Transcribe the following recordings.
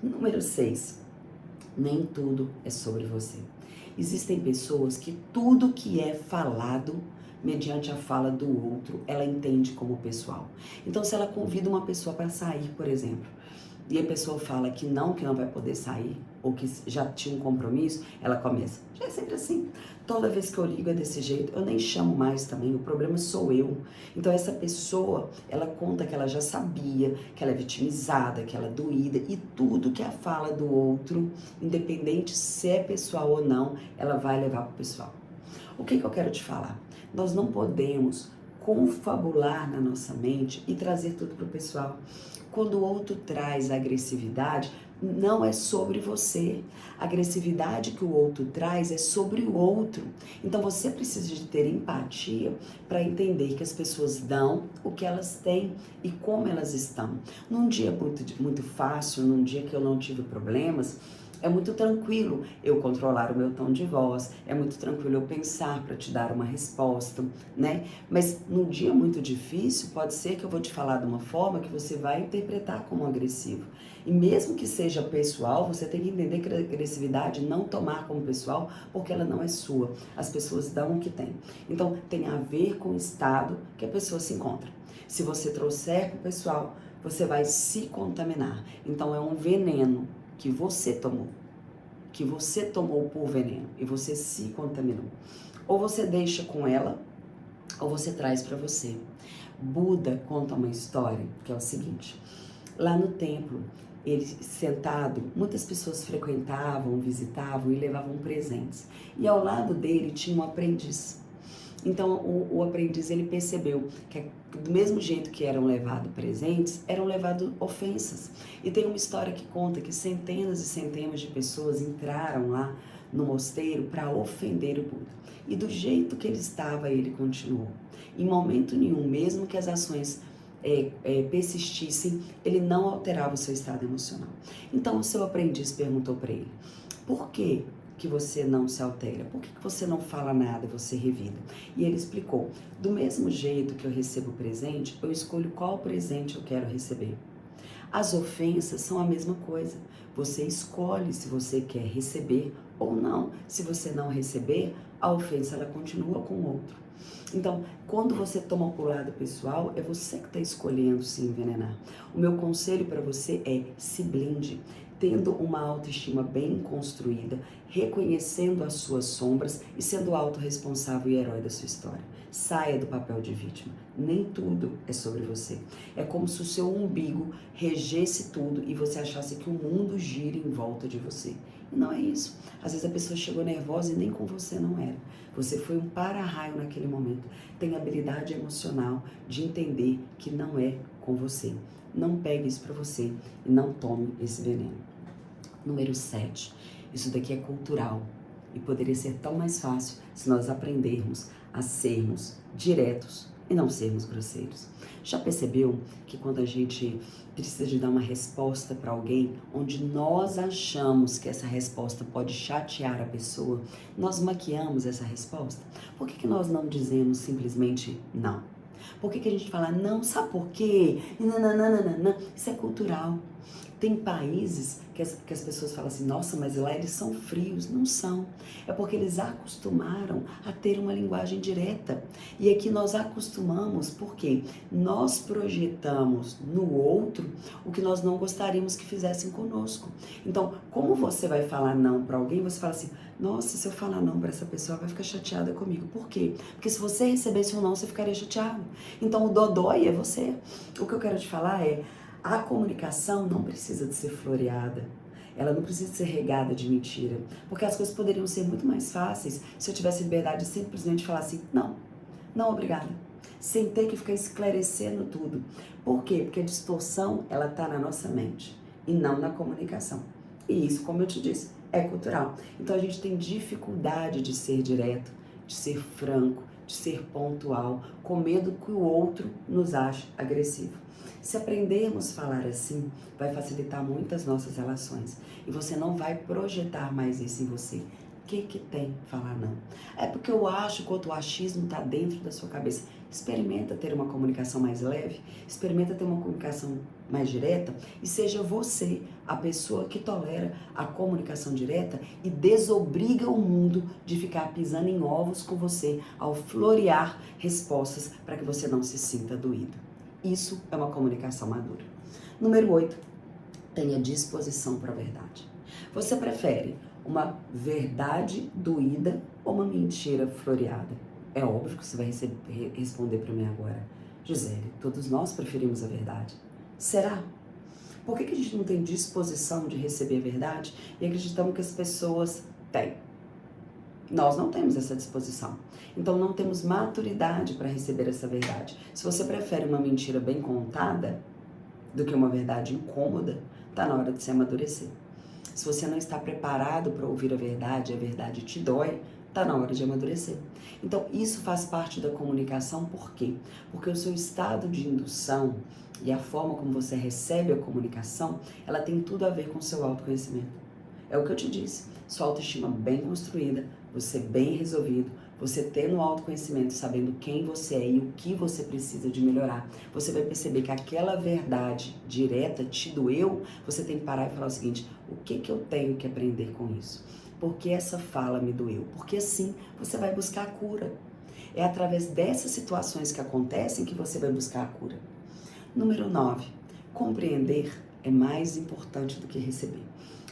Número 6, nem tudo é sobre você. Existem pessoas que tudo que é falado mediante a fala do outro, ela entende como pessoal. Então, se ela convida uma pessoa para sair, por exemplo, e a pessoa fala que não vai poder sair, ou que já tinha um compromisso, ela começa. Já é sempre assim. Toda vez que eu ligo é desse jeito, eu nem chamo mais também, o problema sou eu. Então essa pessoa, ela conta que ela já sabia, que ela é vitimizada, que ela é doída, e tudo que a fala do outro, independente se é pessoal ou não, ela vai levar pro pessoal. O que eu quero te falar? Nós não podemos confabular na nossa mente e trazer tudo pro pessoal. Quando o outro traz agressividade, não é sobre você. A agressividade que o outro traz é sobre o outro. Então você precisa de ter empatia para entender que as pessoas dão o que elas têm e como elas estão. Num dia muito fácil, num dia que eu não tive problemas, é muito tranquilo eu controlar o meu tom de voz, é muito tranquilo eu pensar para te dar uma resposta, né? Mas num dia muito difícil, pode ser que eu vou te falar de uma forma que você vai interpretar como agressivo. E mesmo que seja pessoal, você tem que entender que a agressividade não tomar como pessoal, porque ela não é sua. As pessoas dão o que têm. Então, tem a ver com o estado que a pessoa se encontra. Se você trouxer para o pessoal, você vai se contaminar. Então, é um veneno que você tomou por veneno e você se contaminou. Ou você deixa com ela, ou você traz para você. Buda conta uma história que é o seguinte: lá no templo, ele sentado, muitas pessoas frequentavam, visitavam e levavam presentes. E ao lado dele tinha um aprendiz. Então o aprendiz ele percebeu que do mesmo jeito que eram levados presentes, eram levados ofensas. E tem uma história que conta que centenas e centenas de pessoas entraram lá no mosteiro para ofender o Buda. E do jeito que ele estava, ele continuou. Em momento nenhum, mesmo que as ações persistissem, ele não alterava o seu estado emocional. Então o seu aprendiz perguntou para ele: por quê que você não se altera? Por que você não fala nada e você revida? E ele explicou: do mesmo jeito que eu recebo presente, eu escolho qual presente eu quero receber. As ofensas são a mesma coisa. Você escolhe se você quer receber ou não. Se você não receber, a ofensa ela continua com o outro. Então, quando você toma pro lado pessoal, é você que está escolhendo se envenenar. O meu conselho para você é: se blinde, tendo uma autoestima bem construída, reconhecendo as suas sombras e sendo autorresponsável e herói da sua história. Saia do papel de vítima. Nem tudo é sobre você. É como se o seu umbigo regesse tudo e você achasse que o mundo gira em volta de você. E não é isso. Às vezes a pessoa chegou nervosa e nem com você não era. Você foi um para-raio naquele momento. Tem habilidade emocional de entender que não é com você. Não pegue isso para você e não tome esse veneno. Número 7. Isso daqui é cultural e poderia ser tão mais fácil se nós aprendermos a sermos diretos e não sermos grosseiros. Já percebeu que quando a gente precisa de dar uma resposta para alguém, onde nós achamos que essa resposta pode chatear a pessoa, nós maquiamos essa resposta? Por que nós não dizemos simplesmente não? Por que a gente fala não? Sabe por quê? Não. Isso é cultural. Tem países que as pessoas falam assim: nossa, mas lá eles são frios. Não são. É porque eles acostumaram a ter uma linguagem direta. E aqui nós acostumamos porque nós projetamos no outro o que nós não gostaríamos que fizessem conosco. Então, como você vai falar não para alguém, você fala assim: nossa, se eu falar não para essa pessoa, vai ficar chateada comigo. Por quê? Porque se você recebesse um não, você ficaria chateado. Então, o dodói é você. O que eu quero te falar é: a comunicação não precisa de ser floreada, ela não precisa ser regada de mentira, porque as coisas poderiam ser muito mais fáceis se eu tivesse liberdade de simplesmente falar assim: não, não obrigada, sem ter que ficar esclarecendo tudo. Por quê? Porque a distorção, ela está na nossa mente e não na comunicação. E isso, como eu te disse, é cultural. Então a gente tem dificuldade de ser direto, de ser franco, de ser pontual, com medo que o outro nos ache agressivo. Se aprendermos a falar assim, vai facilitar muito as nossas relações e você não vai projetar mais isso em você. que tem falar não? É porque eu acho que o achismo está dentro da sua cabeça. Experimenta ter uma comunicação mais leve, experimenta ter uma comunicação mais direta e seja você a pessoa que tolera a comunicação direta e desobriga o mundo de ficar pisando em ovos com você ao florear respostas para que você não se sinta doído. Isso é uma comunicação madura. Número 8, tenha disposição para a verdade. Você prefere uma verdade doída ou uma mentira floreada? É óbvio que você vai responder para mim agora. Gisele, todos nós preferimos a verdade. Será? Por que a gente não tem disposição de receber a verdade e acreditamos que as pessoas têm? Nós não temos essa disposição. Então não temos maturidade para receber essa verdade. Se você prefere uma mentira bem contada do que uma verdade incômoda, está na hora de se amadurecer. Se você não está preparado para ouvir a verdade te dói, está na hora de amadurecer. Então, isso faz parte da comunicação, por quê? Porque o seu estado de indução e a forma como você recebe a comunicação, ela tem tudo a ver com o seu autoconhecimento. É o que eu te disse, sua autoestima bem construída, você bem resolvido, você tendo autoconhecimento, sabendo quem você é e o que você precisa de melhorar, você vai perceber que aquela verdade direta te doeu, você tem que parar e falar o seguinte, o que eu tenho que aprender com isso? Porque essa fala me doeu? Porque assim você vai buscar a cura. É através dessas situações que acontecem que você vai buscar a cura. Número 9, compreender é mais importante do que receber.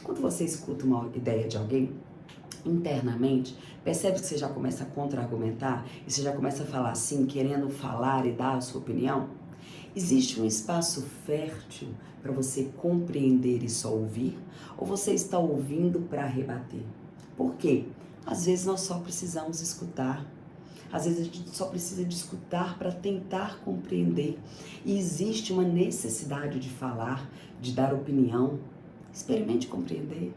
Quando você escuta uma ideia de alguém, internamente, percebe que você já começa a contra-argumentar e você já começa a falar assim, querendo falar e dar a sua opinião? Existe um espaço fértil para você compreender e só ouvir? Ou você está ouvindo para rebater? Por quê? Às vezes nós só precisamos escutar. Às vezes a gente só precisa de escutar para tentar compreender. E existe uma necessidade de falar, de dar opinião. Experimente compreender.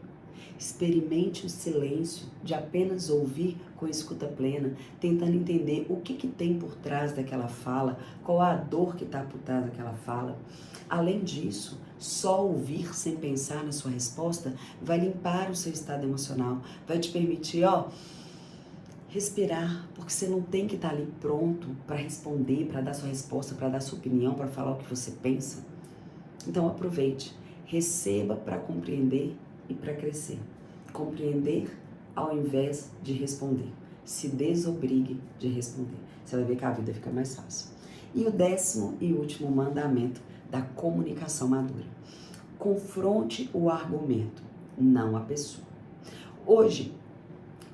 Experimente o silêncio de apenas ouvir com escuta plena, tentando entender o que tem por trás daquela fala, qual a dor que está por trás daquela fala. Além disso, só ouvir sem pensar na sua resposta vai limpar o seu estado emocional, vai te permitir, respirar, porque você não tem que estar ali pronto para responder, para dar sua resposta, para dar sua opinião, para falar o que você pensa. Então aproveite, receba para compreender e para crescer. Compreender ao invés de responder. Se desobrigue de responder. Você vai ver que a vida fica mais fácil. E o 10º e último mandamento da comunicação madura. Confronte o argumento, não a pessoa. Hoje,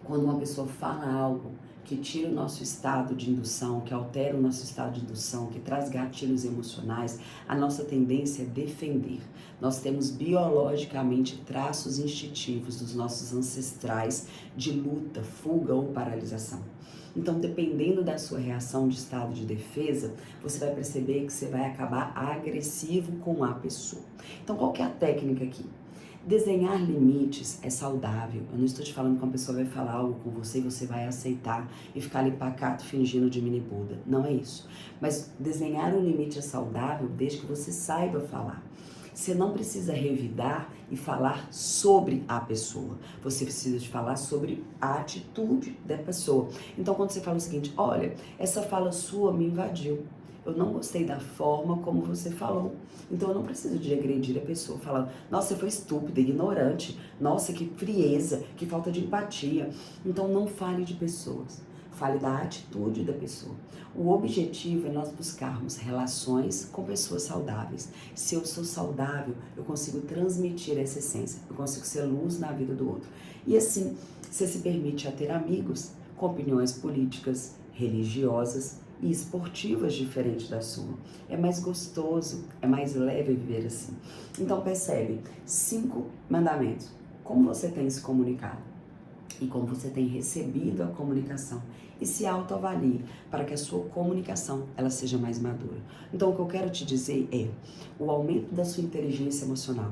quando uma pessoa fala algo que tira o nosso estado de indução, que altera o nosso estado de indução, que traz gatilhos emocionais, a nossa tendência é defender. Nós temos biologicamente traços instintivos dos nossos ancestrais de luta, fuga ou paralisação. Então, dependendo da sua reação de estado de defesa, você vai perceber que você vai acabar agressivo com a pessoa. Então, qual que é a técnica aqui? Desenhar limites é saudável. Eu não estou te falando que uma pessoa vai falar algo com você e você vai aceitar e ficar ali pacato fingindo de mini Buda. Não é isso. Mas desenhar um limite é saudável desde que você saiba falar. Você não precisa revidar e falar sobre a pessoa. Você precisa de falar sobre a atitude da pessoa. Então, quando você fala o seguinte, olha, essa fala sua me invadiu. Eu não gostei da forma como você falou. Então eu não preciso de agredir a pessoa falando, nossa, você foi estúpida, ignorante, nossa, que frieza, que falta de empatia. Então não fale de pessoas, fale da atitude da pessoa. O objetivo é nós buscarmos relações com pessoas saudáveis. Se eu sou saudável, eu consigo transmitir essa essência, eu consigo ser luz na vida do outro. E assim, você se permite a ter amigos com opiniões políticas, religiosas, e esportivas diferentes da sua. É mais gostoso, é mais leve viver assim. Então percebe, 5 mandamentos. Como você tem se comunicado e como você tem recebido a comunicação. E se autoavalie para que a sua comunicação ela seja mais madura. Então o que eu quero te dizer é o aumento da sua inteligência emocional,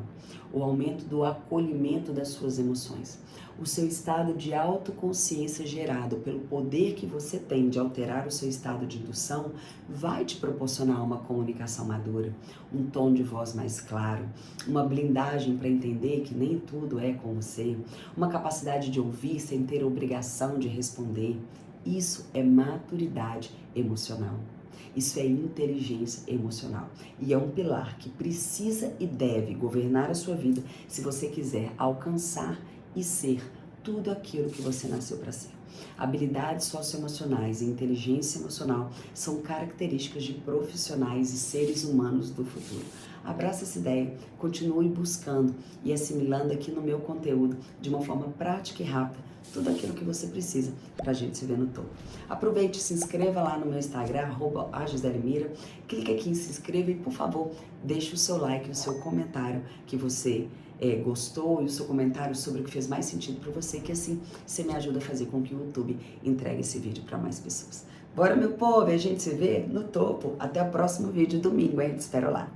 o aumento do acolhimento das suas emoções, o seu estado de autoconsciência gerado pelo poder que você tem de alterar o seu estado de indução vai te proporcionar uma comunicação madura, um tom de voz mais claro, uma blindagem para entender que nem tudo é com você, uma capacidade de ouvir ouvir sem ter obrigação de responder, isso é maturidade emocional. Isso é inteligência emocional. E é um pilar que precisa e deve governar a sua vida se você quiser alcançar e ser tudo aquilo que você nasceu para ser. Habilidades socioemocionais e inteligência emocional são características de profissionais e seres humanos do futuro. Abraça essa ideia, continue buscando e assimilando aqui no meu conteúdo de uma forma prática e rápida tudo aquilo que você precisa para a gente se ver no topo. Aproveite, se inscreva lá no meu Instagram, @agiselemira, clique aqui em se inscreva e, por favor, deixe o seu like, o seu comentário que você gostou e o seu comentário sobre o que fez mais sentido para você, que assim você me ajuda a fazer com que o YouTube entregue esse vídeo para mais pessoas. Bora, meu povo, a gente se vê no topo. Até o próximo vídeo, domingo, hein? Te espero lá.